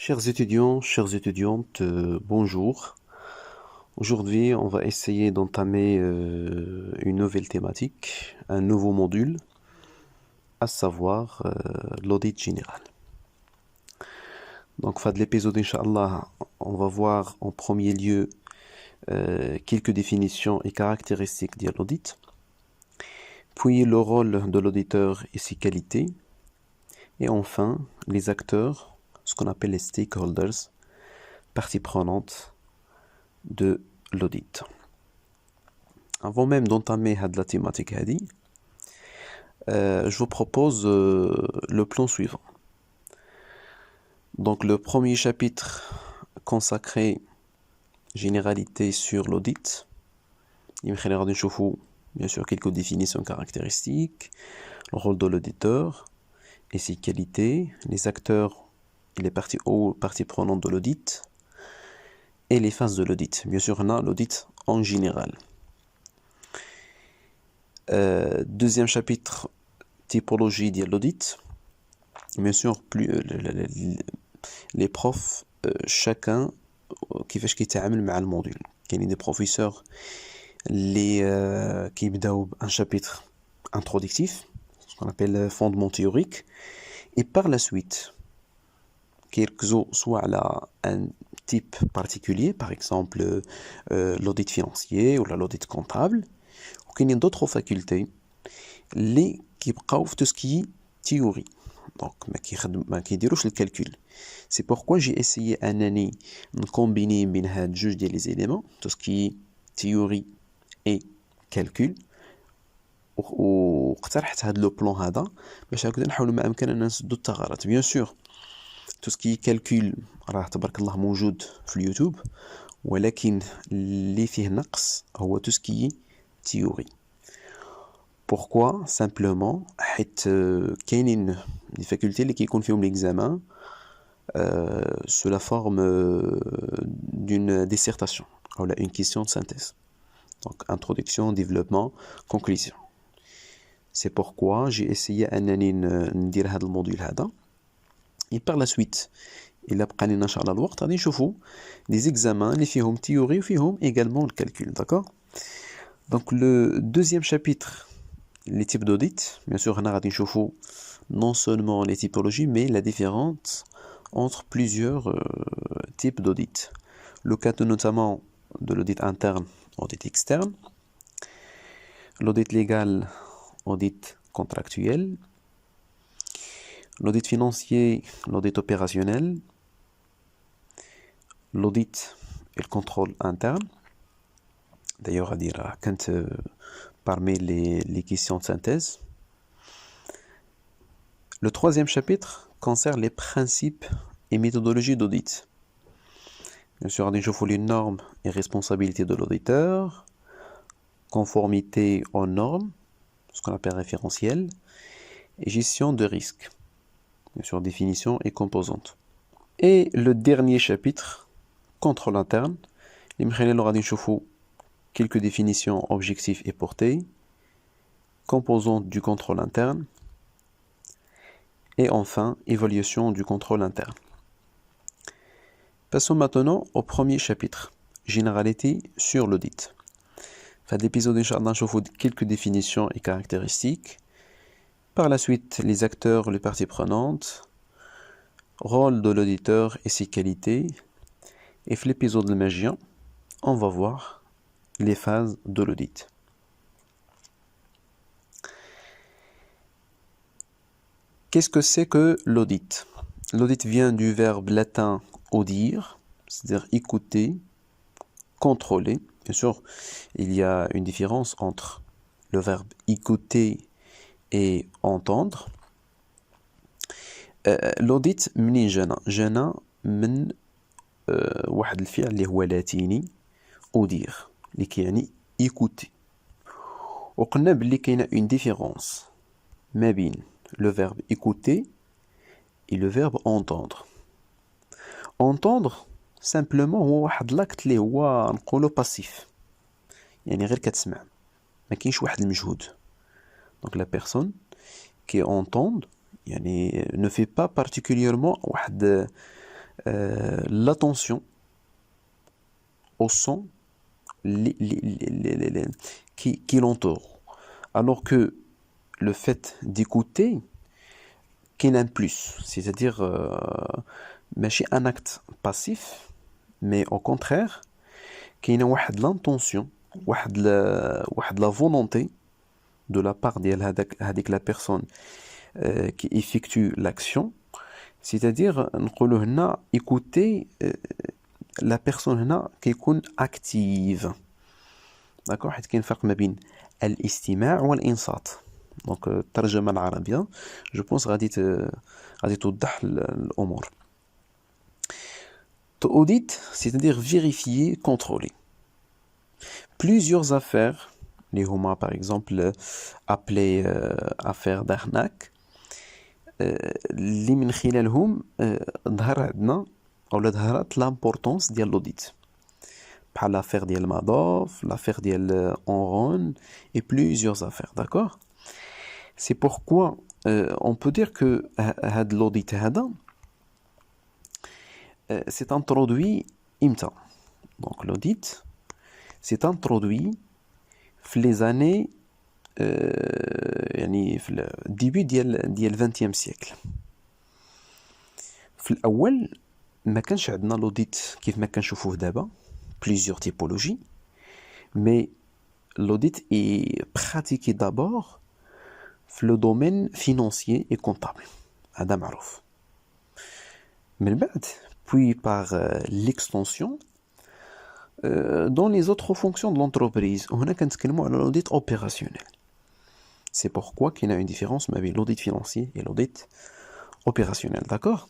Chers étudiants, chères étudiantes, bonjour. Aujourd'hui, on va essayer d'entamer une nouvelle thématique, un nouveau module, à savoir l'audit général. Donc, fin de l'épisode, Inch'Allah, on va voir en premier lieu quelques définitions et caractéristiques de l'audit, puis le rôle de l'auditeur et ses qualités, et enfin les acteurs, ce qu'on appelle les stakeholders, parties prenantes de l'audit. Avant même d'entamer la thématique hadi, je vous propose le plan suivant. Donc le premier chapitre consacré généralité sur l'audit. Il me bien sûr quelques définitions caractéristiques, le rôle de l'auditeur et ses qualités, les acteurs et les parties prenantes de l'audit et les phases de l'audit. Bien sûr, on a l'audit en général. Deuxième chapitre, typologie de l'audit. Bien sûr, les profs, chacun كيفاش كيتعامل مع الموديل. كاينين des professeurs qui يبداو un chapitre introductif, ce qu'on appelle fondement théorique, et par la suite كيركزوا soit على un type particulier, par exemple l'audit financier ou l'audit comptable, ou كاينين d'autres facultés اللي كيبقاو في tout ce qui est théorie. Donc ما كيديروش الكالكول. C'est pourquoi j'ai essayé انني نكومبيني بين هاد جوج ديال les éléments, tout ce qui est théorie et calcul. واقترحت هاد لو بلان هذا باش هكذا نحاولوا ما امكن ان نسدوا الثغرات. Bien sûr, tout ce qui est calcul راه تبارك الله موجود في اليوتيوب, ولكن اللي فيه نقص هو tout ce qui est théorie. Pourquoi? Simplement حيت كاينين des facultés اللي كيكون فيهم l'examen sous la forme d'une dissertation ou une question de synthèse. Donc introduction, développement, conclusion. C'est pourquoi j'ai essayé انني ندير هذا الموديل هذا. Et par la suite, إلا بقى لنا إن شاء الله الوقت غادي نشوفوا des examens اللي فيهم théorie وفيهم également le calcul, d'accord? Donc le deuxième chapitre, les types d'audit. Bien sûr, هنا غادي نشوفوا non seulement les typologies, mais la différence entre plusieurs types d'audit. Le cas notamment de l'audit interne, audit externe, l'audit légal, audit contractuel, l'audit financier, l'audit opérationnel, l'audit et le contrôle interne. D'ailleurs, à dire quand parmi les questions de synthèse. Le troisième chapitre concerne les principes et méthodologies d'audit. Bien sûr, il faut les normes et responsabilités de l'auditeur, conformité aux normes, ce qu'on appelle référentiel, et gestion de risque. Bien sûr, définition et composantes. Et le dernier chapitre, contrôle interne. Quelques définitions, objectifs et portées, composantes du contrôle interne, et enfin, évaluation du contrôle interne. Passons maintenant au premier chapitre, généralité sur l'audit. Fin d'épisode, Inch'Allah, je vous quelques définitions et caractéristiques. Par la suite, les acteurs, les parties prenantes, rôle de l'auditeur et ses qualités. Et dans l'épisode de Magien, on va voir les phases de l'audit. Qu'est-ce que c'est que l'audit? L'audit vient du verbe latin audire, c'est-à-dire écouter, contrôler. Bien sûr, il y a une différence entre le verbe écouter et entendre. L'audit منين جانا من واحد الفعل اللي هو لاتيني audire اللي كيعني écouter. وقلنا باللي كاينه une différence ما بين le verbe écouter et le verbe entendre. Entendre simplement هو واحد لاكت اللي هو نقولوا باسيف, يعني غير كتسمع, ما كاينش واحد المجهود. Donc la personne qui entend يعني ne fait pas particulièrement واحد l'attention au son qui l'entoure. Alors que le fait d'écouter, qu'il a un plus, c'est-à-dire ماشي un acte passif, mais au contraire, qu'il y a واحد l'intention, واحد la volonté de la part ديال هذيك la personne qui effectue l'action, c'est-à-dire نقولوا هنا écouter la personne هنا كيكون active. d'accord حيت كاين فرق ما بين الاستماع والإنصات. دونك الترجمة العربية جو بونس غادي توضح الأمور. To audit, c'est-à-dire vérifier, contrôler. Plusieurs affaires, les هما par exemple appelées affaires d'arnaque, اللي من خلالهم ظهر عندنا أو ظهرت l'importance ديال l'audit. بحال l'affaire ديال مادوف, l'affaire ديال Enron et plusieurs affaires, d'accord? C'est pourquoi on peut dire que هاد l'audit هذا s'est introduit imta. Donc l'audit s'est introduit في les années يعني في début ديال 20e siècle. في الأول ما كانش عندنا l'audit كيف ما كنشوفوه دابا, plusieurs typologies, mais l'audit est pratiqué d'abord في le domaine financier et comptable. هذا معروف. من بعد puis par l'extension dans les autres fonctions de l'entreprise. هنا كنتكلموا على l'audit opérationnel. C'est pourquoi qu'il y a une différence avec l'audit financier et l'audit opérationnel, d'accord?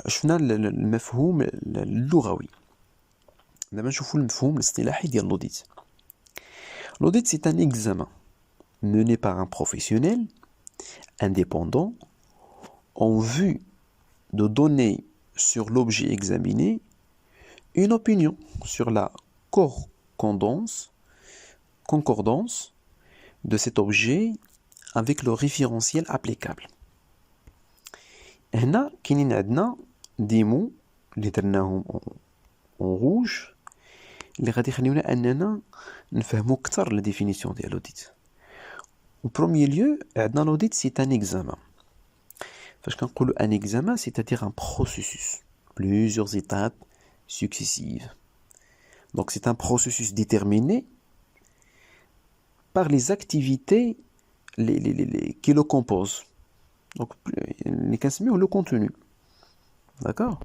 شفنا المفهوم اللغوي. دابا نشوفوا المفهوم الاصطلاحي ديال l'audit. L'audit, c'est un examen mené par un professionnel indépendant en vue de donner sur l'objet examiné une opinion sur la concordance de cet objet avec le référentiel applicable. هنا كاينين عندنا دي مو اللي درناهم en rouge اللي غادي يخليونا اننا نفهموا اكثر لا ديفينيسيون ديال l'audit. Au premier lieu, l'audit c'est un examen. فاش كنقولوا un examen, c'est-à-dire un processus, plusieurs étapes successives. Donc c'est un processus déterminé par les activités qui le composent. Donc les كنسميوه le contenu. D'accord?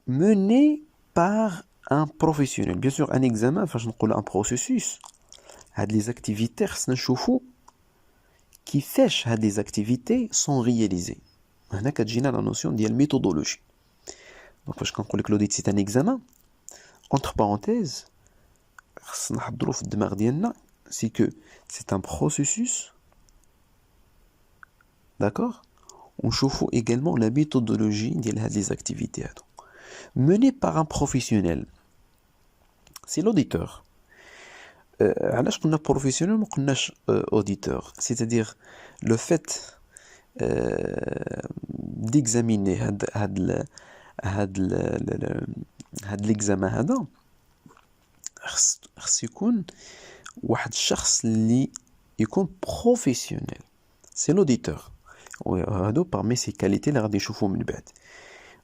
Mené par un professionnel. Bien sûr, un examen, فاش نقولوا un processus, هاد les activités خصنا نشوفوا كيفاش هاد les activités sont réalisées. هنا كتجينا la notion ديال méthodologie. Donc فاش كنقول لك l'audit c'est un examen, entre parenthèses خصنا نحضروا في الدماغ ديالنا c'est que c'est un processus, d'accord? ونشوفوا également la méthodologie ديال هاد les activités هادو mené par un professionnel. C'est l'auditeur. علاش قلنا professionnel ما قلناش auditeur, c'est-à-dire le fait d'examiner هاد l'examen هذا خص يكون واحد الشخص اللي يكون professionnel. C'est l'auditeur. وهادو parmi ses qualités اللي غادي نشوفو من بعد.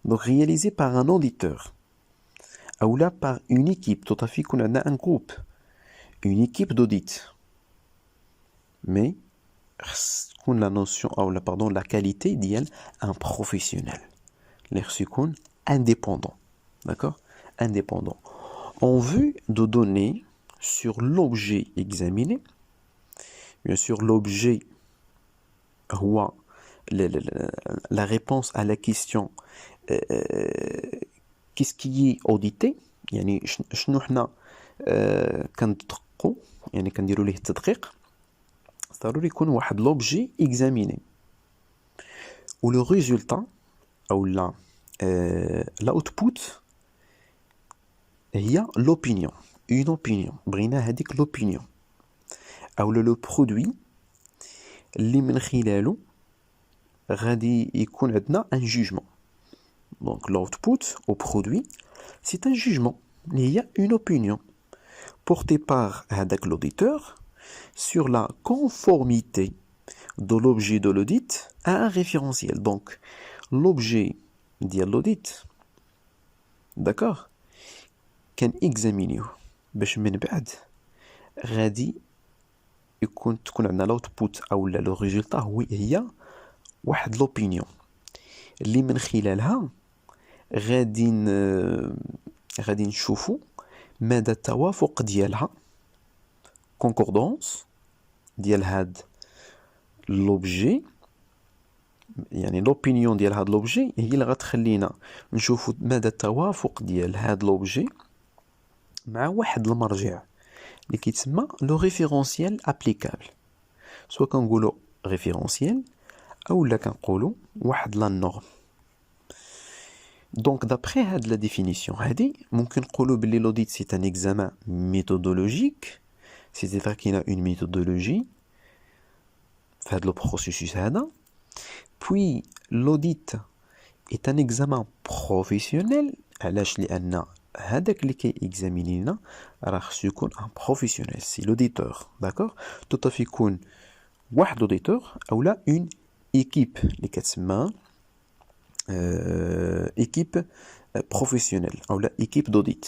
Donc réalisé par un auditeur ou là par une équipe. Tout à fait qu'on a un groupe, une équipe d'audit, mais qu'on la notion ou la pardon la qualité d'elle un professionnel, l'air sukoun indépendant, d'accord, indépendant en vue de donner sur l'objet examiné. Bien sûr l'objet ou la réponse à la question qu'est-ce qui est audité, يعني شنو حنا كندقوا يعني كنديروا ليه التدقيق. ضروري يكون واحد لوبجي اكزاميني و لو ريزولطا او لا اوتبوت هي لوبينيون, اون اوبينيون بغينا هذيك لوبينيون او لو برودوي اللي من خلاله غادي يكون عندنا un jugement. Donc l'output au produit, c'est un jugement. Il y a une opinion portée par l'auditeur sur la conformité de l'objet de l'audit à un référentiel. Donc l'objet de l'audit, d'accord, كان examiner باش من بعد غادي تكون عندنا l'output او لو ريزولطا هي واحد لوبينيون اللي من خلالها غادي نشوفوا مدى التوافق ديالها concordance ديال هاد لوبجي، يعني لوبينيون ديال هاد لوبجي هي اللي غتخلينا نشوفوا مدى التوافق ديال هاد لوبجي مع واحد المرجع اللي كيتسمى لو ريفيرونسيال ابليكابل، سواء كنقولوا ريفيرونسيال اولا كنقولوا واحد لا نورم. دونك دابري هاد لا ديفينيسيون هادي ممكن نقولوا بلي لوديت سي ان اكزامان ميثودولوجيك، سيتيفير كاينه اون ميثودولوجي في هاد لو بروسيسوس هذا. Puis l'audit est un examen professionnel. علاش؟ لأن هذاك اللي كيكزاميني لنا راه خصو يكون ان بروفيسيونيل، سي لوديتور، داكوغ. توطا يكون واحد لوديتور اولا اون ايكيب اللي كتسمى équipe professionnelle ou l'équipe d'audit.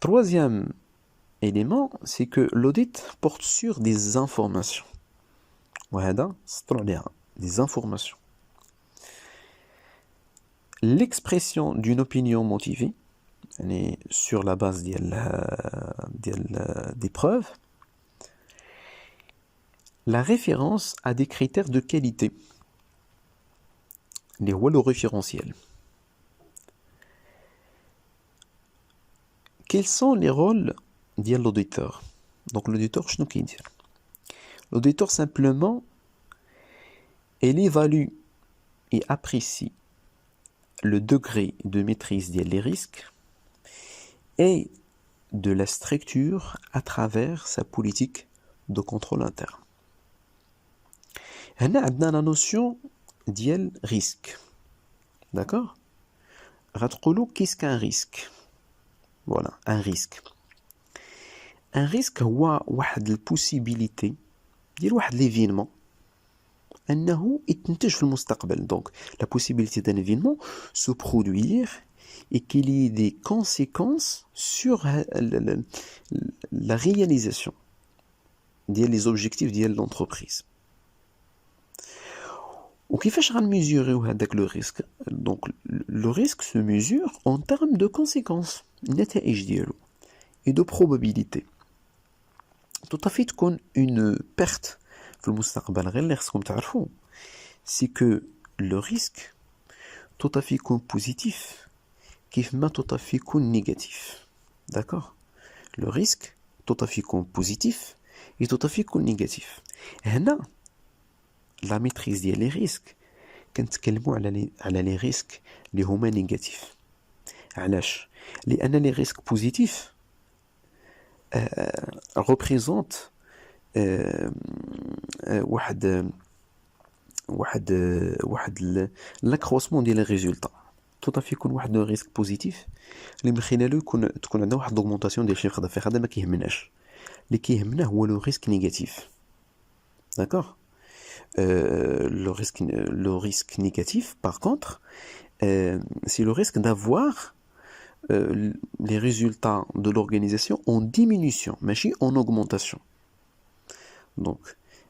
Troisième élément, c'est que l'audit porte sur des informations. Des informations. L'expression d'une opinion motivée sur la base des preuves. La référence à des critères de qualité. اللي هو لو référentiel. Quels sont les rôles ديال l'auditeur? Donc l'auditeur شنو كيدير؟ L'auditeur simplement il évalue et apprécie le degré de maîtrise ديال les risques et de la structure à travers sa politique de contrôle interne. هنا عندنا la notion ديال risque, d'accord. غتقولوا qu'est-ce qu'un risque? Voilà, un risque. Un risque هو واحد البوسيبيليتي ديال واحد ليفينمون انه يتنتج في المستقبل. Donc la possibilité d'un événement se produire et qu'il y ait des conséquences sur la réalisation ديال les objectifs ديال l'entreprise. وكيفاش غنميزوريو هذاك لو ريسك؟ دونك لو ريسك se mesure en termes de conséquences، النتائج ديالو et de probabilité. توطافي تكون une perte في المستقبل، غير اللي خصكم تعرفوا سي كو لو ريسك توطافي يكون بوزيتيف كيف ما توطافي يكون نيجاتيف، داكوغ. لو ريسك توطافي يكون بوزيتيف et توطافي يكون نيجاتيف. هنا لا ميتريز ديال لي ريسك كنتكلموا على لي ريسك اللي هما نيجاتيف. علاش؟ لان لي ريسك بوزيتيف représente واحد لاكروسمون ديال الريزولطا. توطافي يكون واحد لو ريسك بوزيتيف اللي من خلاله تكون عندنا واحد دوغمونطاسيون ديال الشيفر دافير. هذا ما كيهمناش، اللي كيهمنا هو لو ريسك نيجاتيف، داكوغ. Le risque négatif, par contre, c'est le risque d'avoir les résultats de l'organisation en diminution, mais en augmentation. Donc,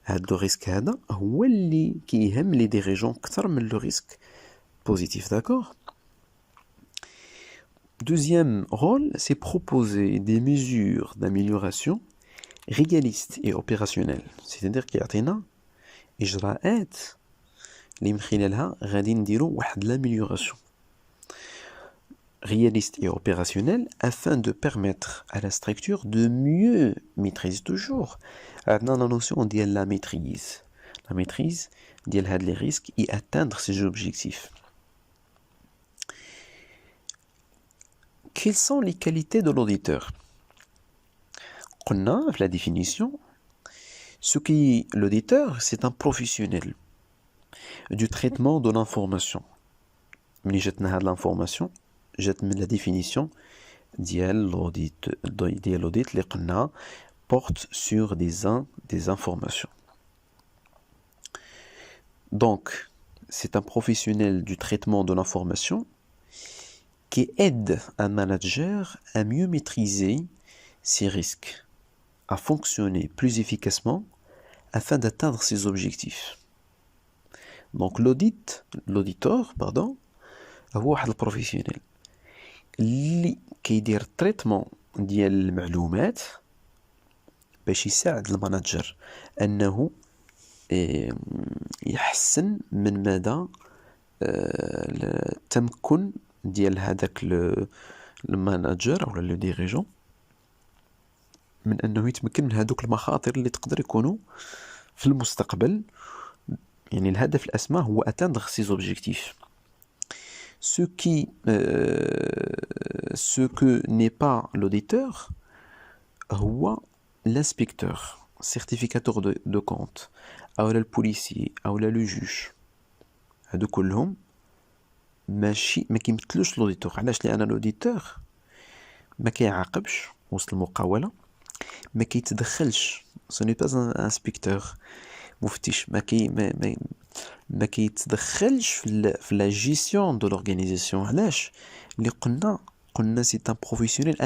le risque هذا هو اللي كيهم les dirigeants أكثر من le risque positif, d'accord? Deuxième rôle, c'est proposer des mesures d'amélioration réalistes et opérationnelles. C'est-à-dire كيعطينا إجراءات اللي من خلالها غادي نديرو واحد l'amélioration réaliste et opérationnelle afin de permettre à la structure de mieux maîtriser toujours. عندنا la notion ديال la maîtrise ديال هاد les risques et atteindre ses objectifs. Quelles sont les qualités de l'auditeur? قلنا في la définition l'auditeur, c'est un professionnel. du traitement de l'information. ملي جاتنا هاد l'information جات من la définition ديال l'audit اللي قلنا porte sur des informations. Donc, c'est un professionnel du traitement de l'information qui aide un manager à mieux maîtriser ses risques, à fonctionner plus efficacement afin d'atteindre ses objectifs. Donc l'auditeur, هو واحد البروفيسيونيل اللي كيدير التريتمون ديال المعلومات باش يساعد المانجر انه يحسن من مدى التمكن ديال هذاك المانجر او لو ديريجون من انه يتمكن من هذوك المخاطر اللي تقدر يكونوا في المستقبل. يعني الهدف الاسمى هو atteindre ses objectifs. Ce que n'est pas l'auditeur هو l'inspecteur, certificateur de compte, أو le policier أو le juge. هادو كلهم ماشي ما كيمثلوش l'auditeur. علاش؟ لأن l'auditeur ما كيعاقبش وسط المقاولة، ما كيتدخلش. ce n'est pas un inspecteur مفتش، ما كيتدخلش في la gestion de l'organisation. علاش؟ اللي قلنا c'est un professionnel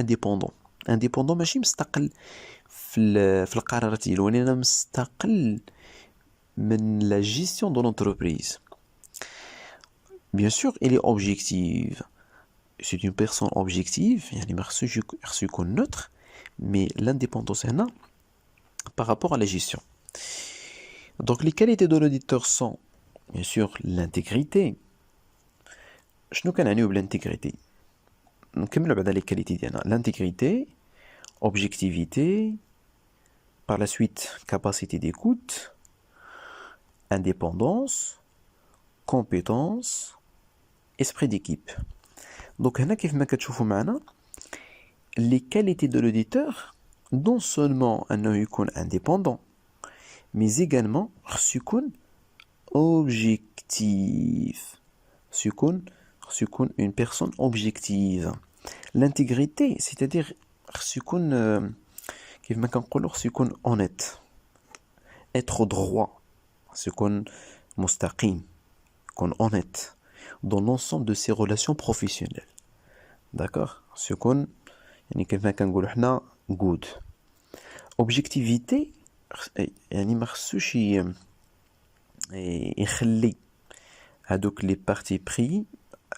indépendant ماشي مستقل في القرارات ديالو، ولكن مستقل من la gestion de l'entreprise. Bien sûr, il est objectif. C'est une personne objective, يعني ما خصوش يكون neutre, mais l'indépendance هنا par rapport à la gestion. Donc les qualités de l'auditeur sont bien sûr l'intégrité. شنو كنعنيو بالانتيغريتي؟ نكملوا بعدا les qualités ديالنا. L'intégrité, objectivité, par la suite capacité d'écoute, indépendance, compétence, esprit d'équipe. Donc هنا كيف ما كتشوفوا معنا les qualités de l'auditeur non seulement انه يكون indépendant mais également خصو يكون objectif. خصو يكون une personne objective. L'intégrité c'est-à-dire خصو يكون كيف ما كنقولوا خصو يكون honnête, être droit, خصو يكون مستقيم، يكون honnête dans l'ensemble de ses relations professionnelles. D'accord? خصو يكون يعني كيف ما كنقولوا حنا good. Objectivité يعني ما خصوش يخلي هادوك لي بارتي بري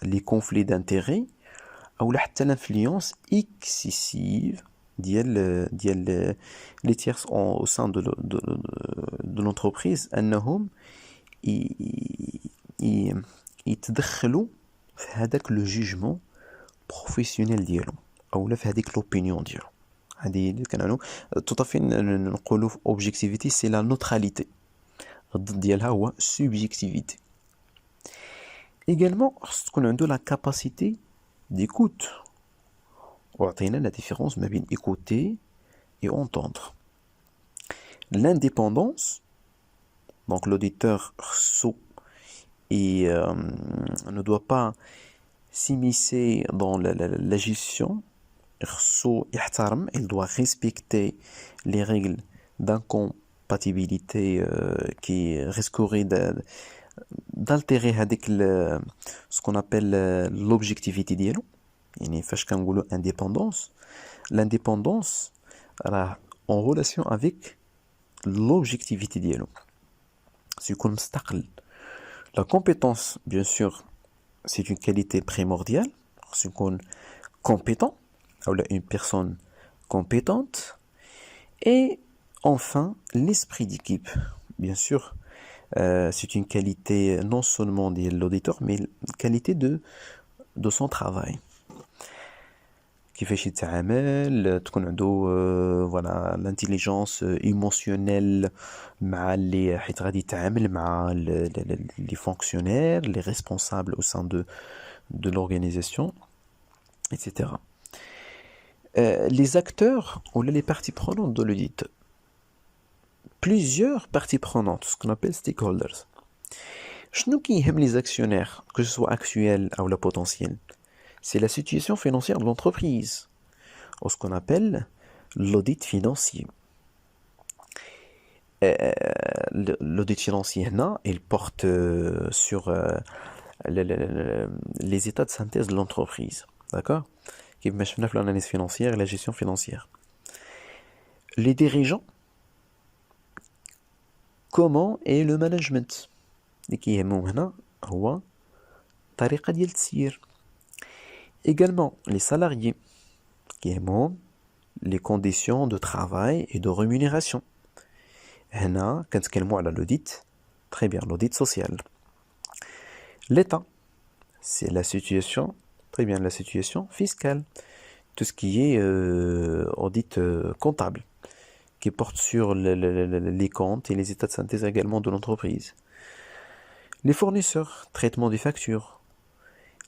لي كونفلي دانتيري او حتى l'influence excessive ديال les tiers au sein de l'entreprise انهم يتدخلوا في هذاك لو جوجمون بروفيسيونيل ديالهم او في هذيك لوبينيون ديالهم. هذه اللي كنعنوا تطفين نقولوا اوبجيكتيفيتي سي لا نوتراليتي، الضد ديالها هو سوبجيكتيفيتي. également خص تكون عنده لا كاباسيتي ديكوت، وعطينا لا ديفيرونس ما بين écouter et entendre. L'indépendance, donc l'auditeur ne doit pas s'immiscer dans la gestion. Il doit respecter les règles d'incompatibilité qui risqueraient d'altérer ce qu'on appelle l'objectivité ديالو. يعني فاش كنقولوا indépendance, l'indépendance en relation avec l'objectivité ديالو. يكون مستقل. La compétence, bien sûr, c'est une qualité primordiale. يكون compétent, ou une personne compétente. Et enfin, l'esprit d'équipe. Bien sûr, c'est une qualité non seulement de l'auditeur, mais une qualité de son travail. كيفاش يتعامل، تكون عنده voilà l'intelligence émotionnelle مع اللي حيت غادي يتعامل مع les fonctionnaires, les responsables au sein de l'organisation, etc. Les acteurs ou les parties prenantes de l'audit, plusieurs parties prenantes, ce qu'on appelle stakeholders. شنو كيهم les actionnaires, que ce soit actuel ou la potentielle? C'est la situation financière de l'entreprise, ou ce qu'on appelle l'audit financier. L'audit financier, il porte sur les états de synthèse de l'entreprise. D'accord? Qui met l'analyse financière et la gestion financière. Les dirigeants, comment est le management? اللي كيهمهم هنا هو الطريقة ديال التسيير. Également les salariés كيهمهم les conditions de travail et de rémunération. هنا كنتكلموا على l'audit, très bien, l'audit social. L'État, c'est la situation, très bien, la situation fiscale, tout ce qui est audit comptable, qui porte sur les comptes et les états de synthèse également de l'entreprise. Les fournisseurs, traitement des factures.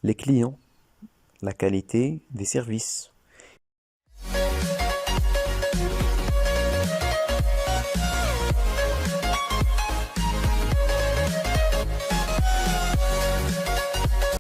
Les clients, la qualité des services.